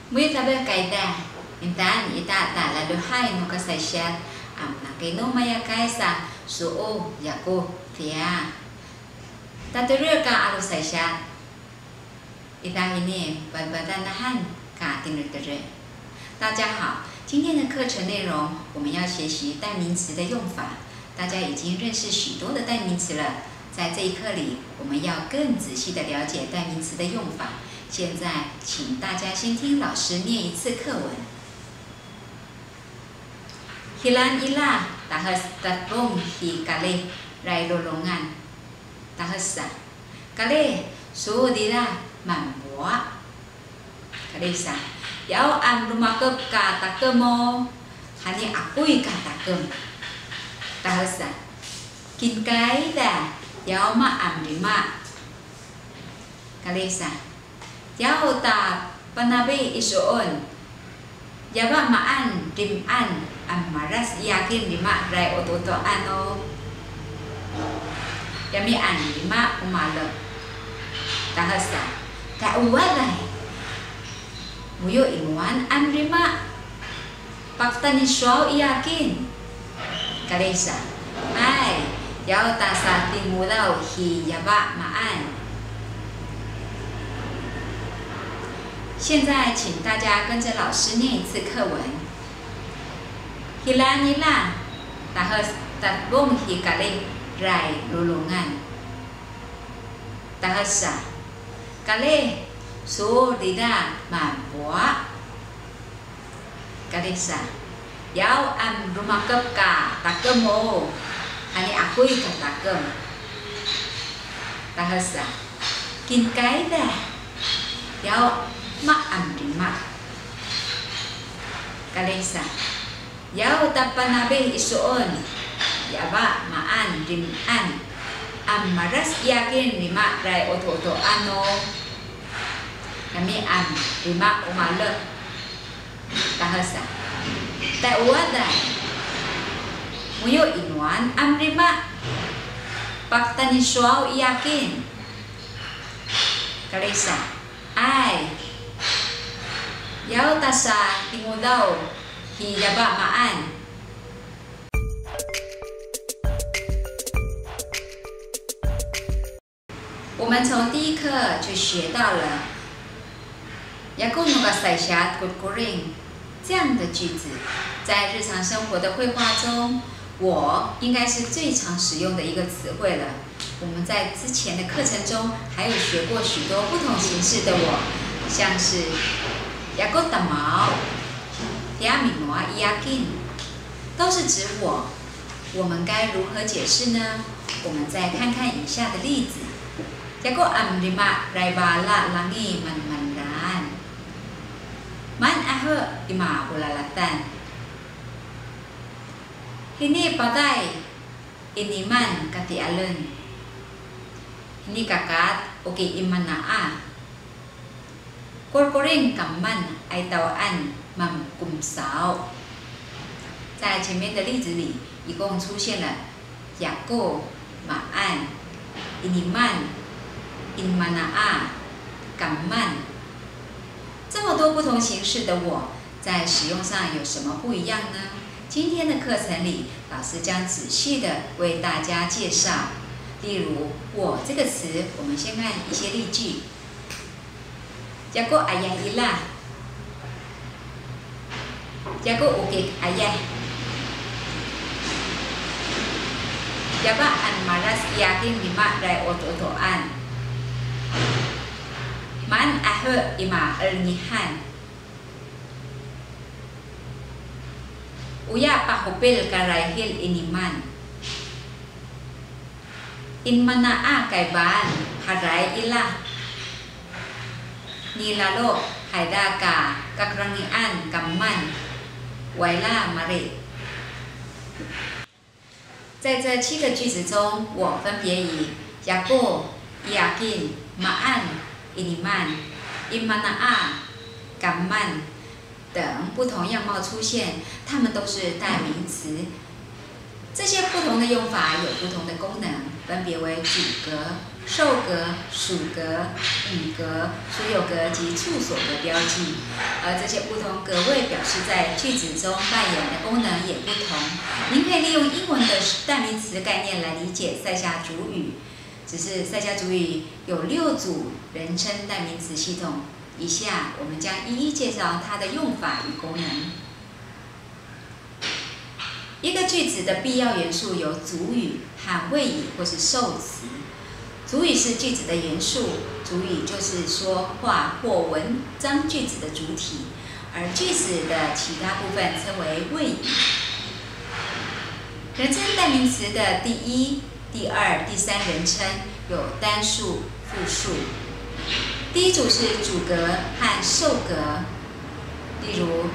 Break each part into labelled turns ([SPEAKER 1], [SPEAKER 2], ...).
[SPEAKER 1] Muy tabe kaida, intan ita ta la duhai no kasasyat, na kino maya kaisa suo yako tia. Taturur ka alu sasyat. Ita ini badanahan ka tinutere. 大家好，今天的课程内容我们要学习代名词的用法。大家已经认识许多的代名词了，在这一课里，我们要更仔细的了解代名词的用法。现在，请大家先听老师念一次课文。Hilan ila tahas tatlong hi kale rai lolongan tahasa kale su dira manbua kale sa yau am rumakep ka takemo hani akui ka takem tahasa kin kai da yau ma am lima kale sa yau ta panabe isuon yaba maan riman amaras yakin lima rai ototo ano yami an lima umalo tahasa ta uwadai muyo inuan an lima paktani shaw yakin kalesa ai yau ta sa timulaw hi yaba maan。 现在，请大家跟着老师念一次课文。Hilan nila tahas tatlong hikale rai lulungan tahasa kale so dida manbua kalesa yau am rumakep ka takemo hani akui ka takem tahasa kin kai da yau ma am lima kalesa yau tapanabe isuon yaba maan riman amaras yakin lima rai oto ano kami am lima umalo tahasa ta uwada muyo inuan am lima paktani shaw yakin kalesa ai yau tasa tingudaw hi yaba maan。 我们从第一课就学到了 "Yaku nuga saysat kutkuring" 这样的句子，在日常生活的绘画中，我应该是最常使用的一个词汇了。我们在之前的课程中还有学过许多不同形式的我，像是 "Yaku tamau" "Yaminwa yakin" 都是指我。我们该如何解释呢？我们再看看以下的例子。 Yaku am lima rai bala langi man mandan man ahe ima ulalatan hini padai ini man kati alun hini kakat oke imanaa korkoring kamman ai tawaan mam kum sao。 在前面的例子里，一共出现了 Yaku、maan、ini man、in manaa、kamman 这么多不同形式的我，在使用上有什么不一样呢？今天的课程里，老师将仔细的为大家介绍。例如“我”这个词，我们先看一些例句。Yaku ayah ila Yaku ukik ayah Yaba an maras yakin lima rai oto-otoan Man ahe ima ernihan Uya pahupil karaihil iniman In manaa kaiban harai ilah Nilalo haidaka kakrangian kamman Waila mari。 在这7个句子中，我分别以 Yaku、Yakin、Maan、Iniman、Imanaa、Kamman 等不同样貌出现，它们都是代名词。这些不同的用法有不同的功能，分别为主格、受格、属格、语格、所有格及处所格标记。而这些不同格位表示在句子中扮演的功能也不同。您可以利用英文的代名词概念来理解塞夏族语。只是塞夏族语有6组人称代名词系统，以下我们将一一介绍它的用法与功能。一个句子的必要元素有主语和谓语或是受词。主语是句子的元素，主语就是说话或文章句子的主体，而句子的其他部分称为谓语。人称代名词的第一、第二、第三人称有单数、复数。第一组是主格和受格，例如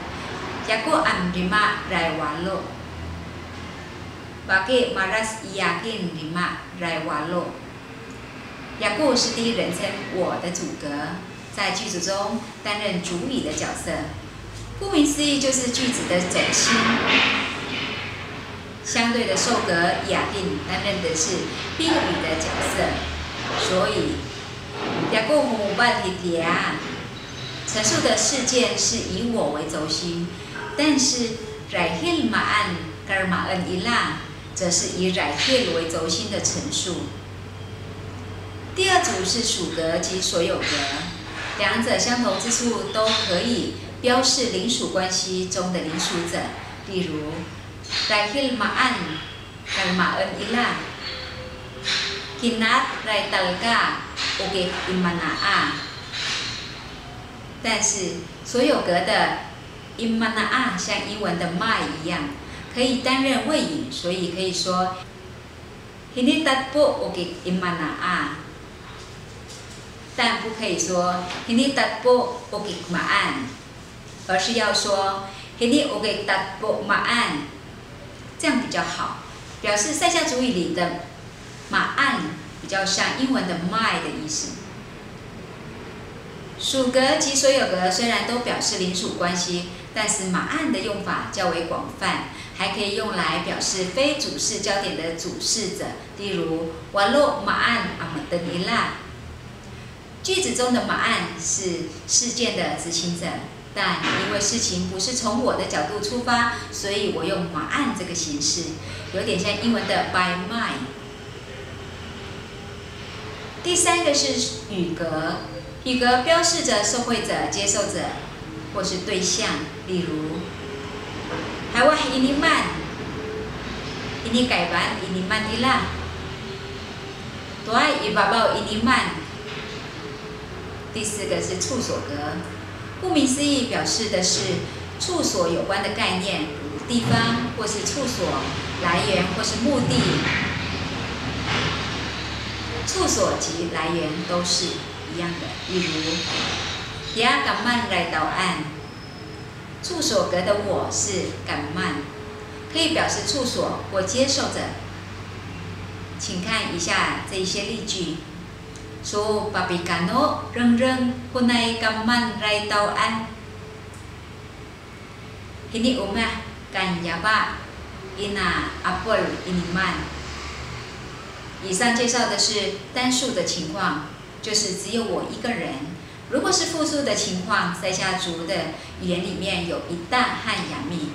[SPEAKER 1] Yaku amrima raiwalo Bagi maras iyakin lima raiwalo Yaku 是第一人称我的主格，在句子中担任主语的角色。顾名思义，就是句子的中心。相对的受格雅定担任的是宾语的角色，所以Yaku mubatidia 陈述的事件是以我为轴心，但是 Rahil ma'an karma'an ila 则是以 Rahil 为轴心的陈述。第二组是属格及所有格，两者相同之处都可以标示邻属关系中的邻属者，例如 Rahil ma'an karma'an ila Kinat raitalka uge imana'a 但是所有格的 imana'a 像英文的 my 一样，可以担任谓语，所以可以说 Hinitatpo uge imana'a但不可以说 Hinitatpo uge ma'an 而是要说 Hini uge tatpo ma'an 这样比较好，表示塞夏族语里的马岸比较像英文的 my 的意思。属格及所有格虽然都表示邻属关系，但是马岸的用法较为广泛，还可以用来表示非主事焦点的主事者，例如 Walau ma'an amatenila 句子中的马岸是事件的执行者，但因为事情不是从我的角度出发，所以我用马岸这个形式，有点像英文的 by my。第三个是语格，语格标示着受惠者、接受者或是对象，例如 Hawa ini man ini kaiban ini man ila Tuai ibabau ini man。第四个是处所格，顾名思义，表示的是处所有关的概念，如地方或是处所、来源或是目的。处所及来源都是一样的，例如 Dia gaman raitawan 处所格的我是gaman，可以表示处所或接受者。请看以下这一些例句。So papikano rengreng hunai gaman raitawan Hini umah kanyaba ina apol iniman。以上介绍的是单数的情况，就是只有我一个人。如果是复数的情况，塞夏族的语言里面有一大和雅密，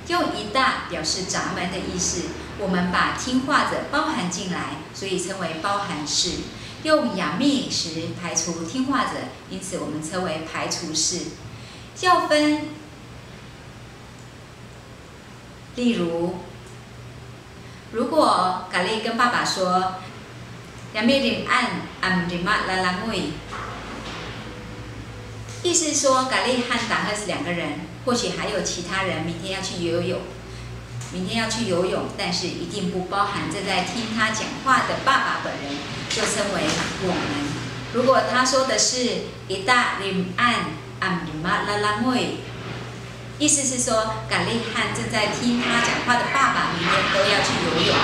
[SPEAKER 1] 用一大表示闸门的意思，我们把听话者包含进来，所以称为包含式。用雅密时排除听话者，因此我们称为排除式。要分，例如，如果咖喱跟爸爸说 Yami rim an am rimat lalangui 意思说咖喱和达赫是两个人，或许还有其他人明天要去游泳，但是一定不包含正在听他讲话的爸爸本人，就称为我们。如果他说的是 Ita rim an am rimat lalangui意思是说，咖喱和正在听他讲话的爸爸明天都要去游泳，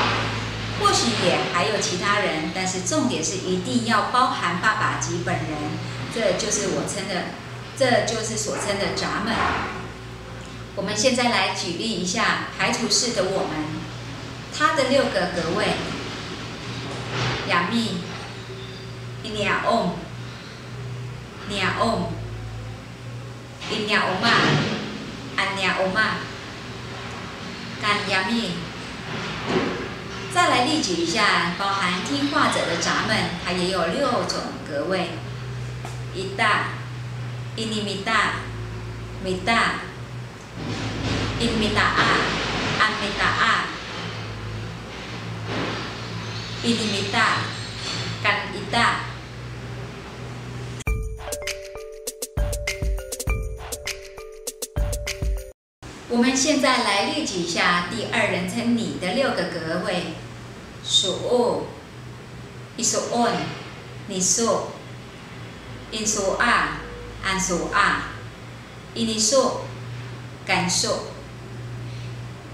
[SPEAKER 1] 或许也还有其他人，但是重点是一定要包含爸爸及本人，这就是所称的闸门。我们现在来举例一下排除式的我们。它的6个格位。亚密、伊尼亚翁、尼亚翁、伊尼亚欧玛、安尼亚欧玛、甘亚密。再来例举一下，包含听话者的闸门，它也有6种格位：伊达、伊尼米达、米达、因米达阿、安米达阿、伊尼米达、甘伊达。我们现在来列举一下第2人称你的6个格位：suo、isuon、niso、insoa、ansoa、iniso、ganso。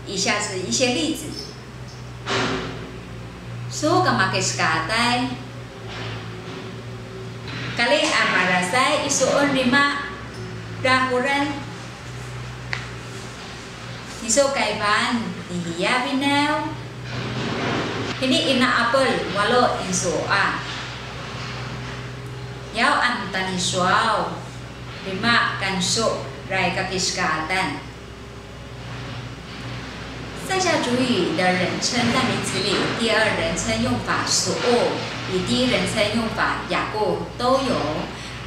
[SPEAKER 1] 以下是一些例子。So kamakiskatay, kali amarasay isuon 5 dahuran. Niso kaiban nihiya binaw. Hindi ina apple walo insoa. Yaw ang taniswaw 5 ganso ray kakiskatan。在下主语的人称代名词里，第2人称用法 suo 与第1人称用法 yago 都有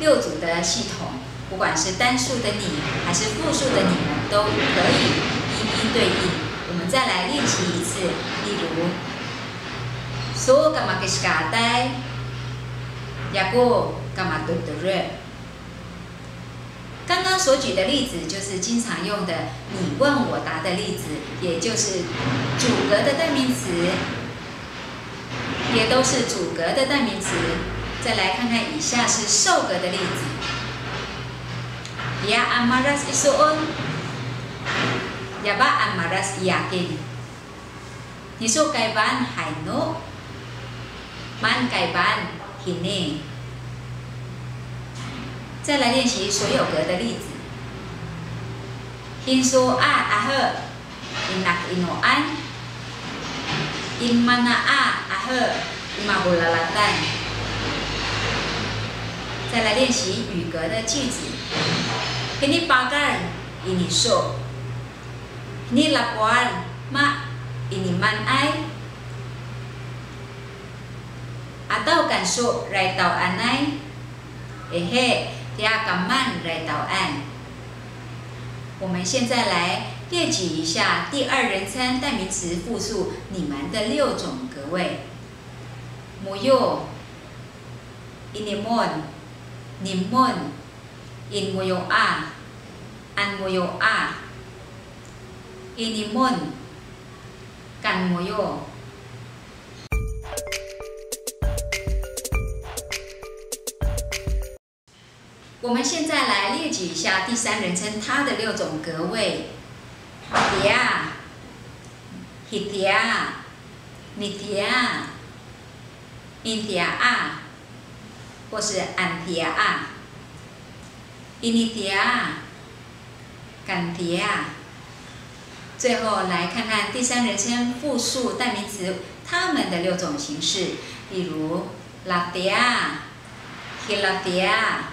[SPEAKER 1] 6组的系统，不管是单数的你还是复数的你们都可以一一对应。我们再来练习一次，例如 so kamakiskatay yago kamatuture。刚刚所举的例子就是经常用的你问我答的例子，也就是主格的代名词，也都是主格的代名词。再来看看以下是受格的例子。Ya amaras isuon, ya ba amaras iyakin. Niso kaiban haino, man kaiban hine。再来练习所有格的例子。Inso a ahe, inak inoan, in mana a ahe, imabulalatan。再来练习语格的句子。Ini pagar, ini so. Ini lapuan, ma, ini man ai. Atau ganso rai tau anai. Dia kaman rai tau an。我们现在来列举一下第2人称代名词复数你们的6种格位。Moyo, inimon, nimon, inmoyoa, anmoyoa, inimon, kanmoyo。我们现在来列举一下第3人称它的6种格位。dia、hitia、nitia、intia、或是 antia、initia、gantia。最后来看看第3人称复数代名词它们的6种形式，例如 latia、hilatia、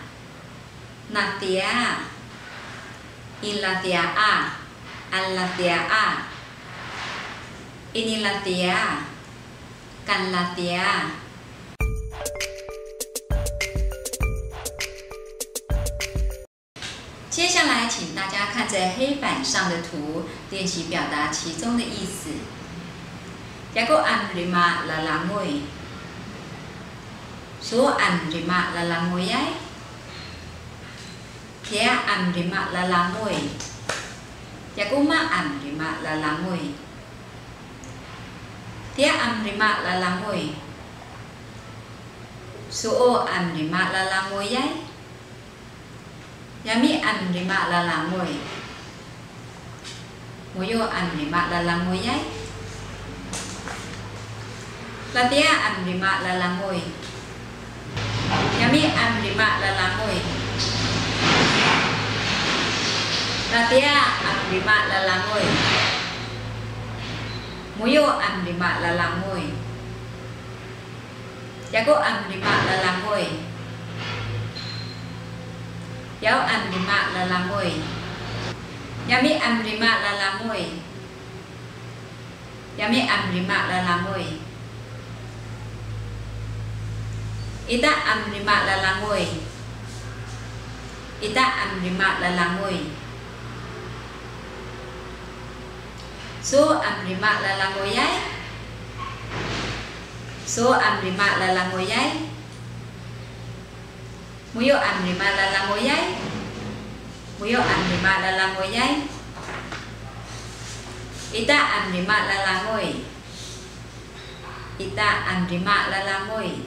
[SPEAKER 1] natia、inlatia、anlatia、inilatia、ganlatia。接下来，请大家看着黑板上的图，练习表达其中的意思。Yago am lima lalangoy. So am lima lalangoyay. Dia am lima lalangoy. Yago ma am lima lalangoy. Dia am lima lalangoy. So am lima lalangoyay. Yami am lima lalangoy. Moyo am lima lalangoyay. Latia am lima lalangoy. Yami am lima lalangoy. Latia am lima lalangoy. Muyo amrima lalangoy. Yago amrima lalangoy. Yao amrima lalangoy. Yami amrima lalangoy. Yami amrima lalangoy. Ita amrima lalangoy. Ita amrima lalangoy. So amrima lalangoyay. So amrima lalangoyay. Muyo amrima lalangoyay. Muyo amrima lalangoyay. Ita amrima lalangoy. Ita amrima lalangoy.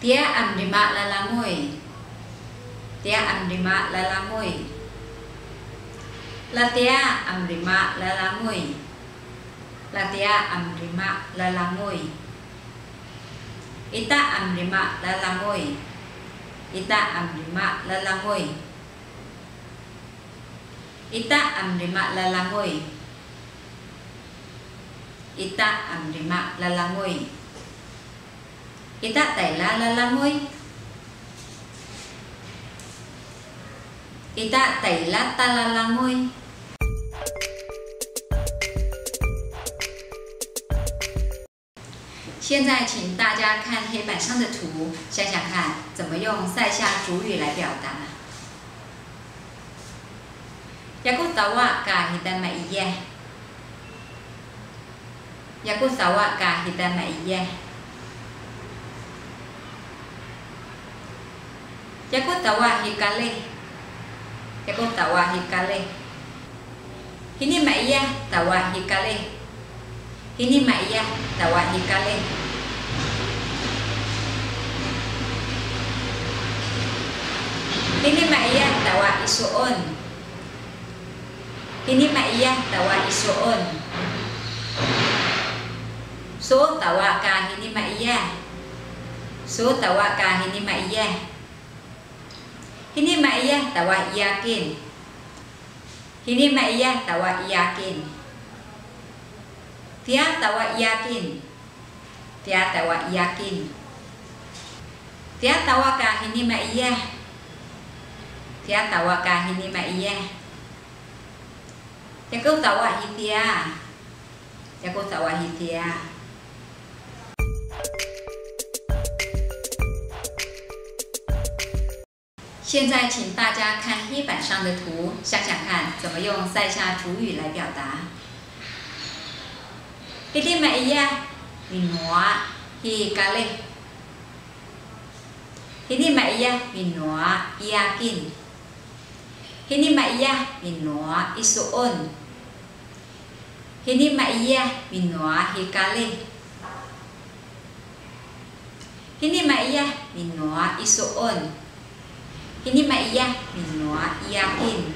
[SPEAKER 1] Tia amrima lalangoy. Tia amrima lalangoy. Latia amrima lalangoy. Latia amrima lalangoy. Ita amrima lalangoy. Ita amrima lalangoy. Ita amrima lalangoy. Ita amrima lalangoy. Ita taila lalangoy. Ita taila talalangoy. 现在，请大家看黑板上的图，想想看怎么用塞夏主语来表达。Yaku tawa ka hitan maiyeh. Yaku tawa ka hitan maiyeh. Yaku tawa hikale. Yaku tawa hikale. Hini maiyeh tawa hikale. Hini maiyeh tawa hikale. Hini maiyeh tawa isuon. Hini maiyeh tawa isuon. So tawa ka hini maiyeh. So tawa ka hini maiyeh. Hini maiyeh tawa iyakin. Hini maiyeh tawa iyakin. Tia tawa iyakin. Tia tawa iyakin. Tia tawa ka hini maiyeh. Tia tawa ka hini maiyeh. Yaku tawa hitia. Yaku tawa hitia. 现在，请大家看黑板上的图，想想看怎么用塞夏主语来表达。Hini maiyeh minua hikale. Hini maiyeh minua iyakin. Hini maiyeh minua isuon. Hini maiyeh minua hikale. Hini maiyeh minua isuon. Hini maiyeh minua iyakin.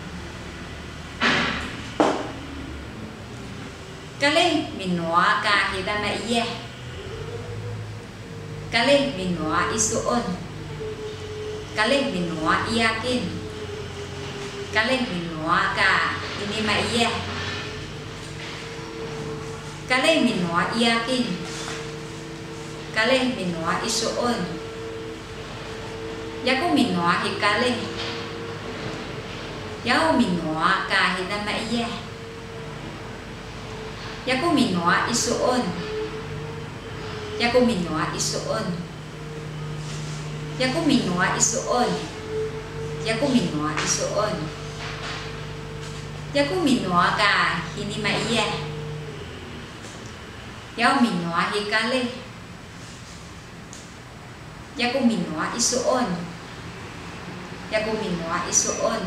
[SPEAKER 1] Kale minua ka hitan maiyeh. Kale minua isuon. Kale minua iyakin. Kale minua ka hini maiyeh. Kale minua iyakin. Kale minua isuon. Yaku minua hikale. Yau minua ka hitan maiyeh. Yaku minua isuon. Yaku minua isuon. Yaku minua isuon. Yaku minua isuon. Yaku minua ka hini maiyeh. Yau minua hikale. Yaku minua isuon. Yaku minua isuon.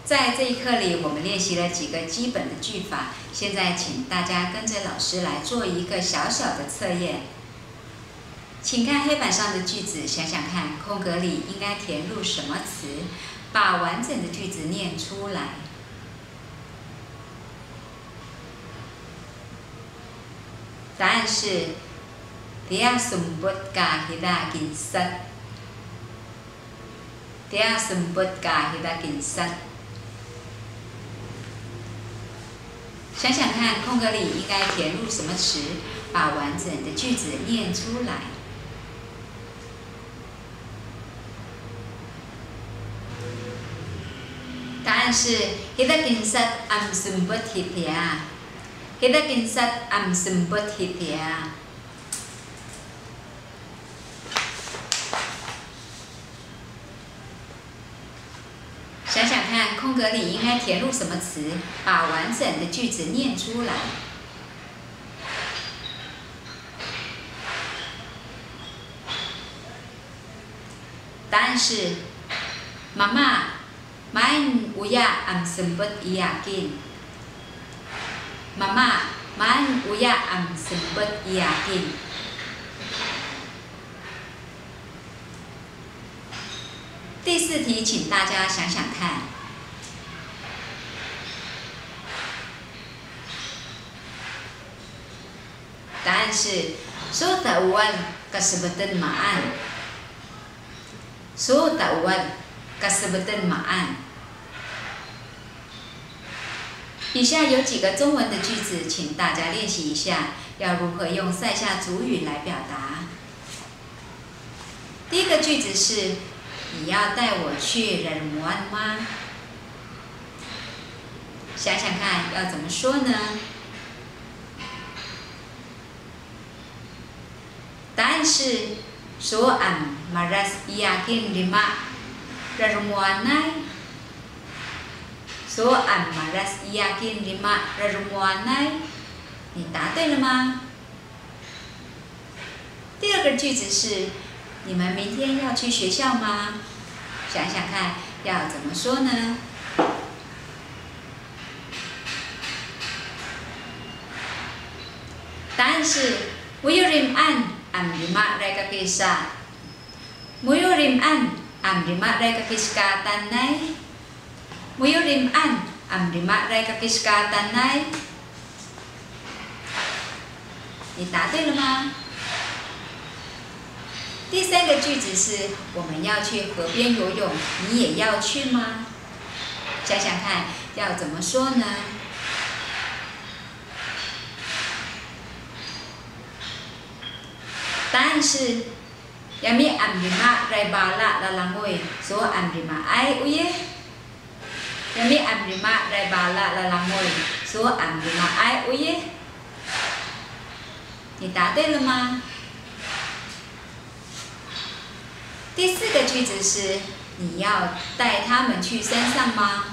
[SPEAKER 1] 在这一课里，我们练习了几个基本的句法。现在，请大家跟着老师来做一个小小的测验。请看黑板上的句子，想想看，空格里应该填入什么词？把完整的句子念出来。答案是 Dia sumbut ka hida ginsat。dia semput ka kita kinsat。想想看，空格里应该填入什么词，把完整的句子念出来。答案是 kita kinsat am semput hitia。kita kinsat am semput hitia。想想看，空格里应该填入什么词，把完整的句子念出来。答案是：妈妈，main uya am semput iyakin。妈妈，main uya am semput iyakin。第4题，请大家想想看。答案是 so tauan kasebutan ma'an。so tauan kasebutan ma'an。以下有几个中文的句子，请大家练习一下，要如何用塞夏族语来表达。第一个句子是：你要带我去renmuan吗？想想看，要怎么说呢？答案是 so am maras iyakin lima renmuanai。so am maras iyakin lima renmuanai。你答对了吗？第二个句子是：你们明天要去学校吗？想想看，要怎么说呢？答案是 Muyurim-an am lima rekapisa。Muyurim-an am lima rekapiska tanai。Muyurim-an am lima rekapiska tanai。你答对了吗？第3个句子是：我们要去河边游泳，你也要去吗？想想看，要怎么说呢？答案是 Yami am lima raibala lalangoy so am lima ai uye。Yami am lima raibala lalangoy so am lima ai uye。你答对了吗？第4个句子是：你要带他们去山上吗？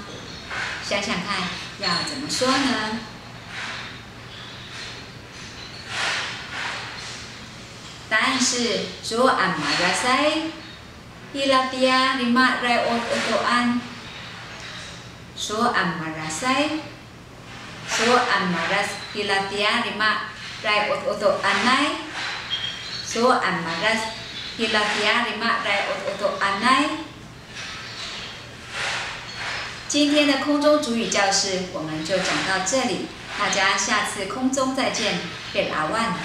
[SPEAKER 1] 想想看，要怎么说呢？答案是 so am marasai hilatia lima reot otoan。so am marasai so am maras hilatia lima reot otoanai。so am maras hilatia lima reot otoanai。今天的空中族语教室我们就讲到这里，大家下次空中再见，贝拉万。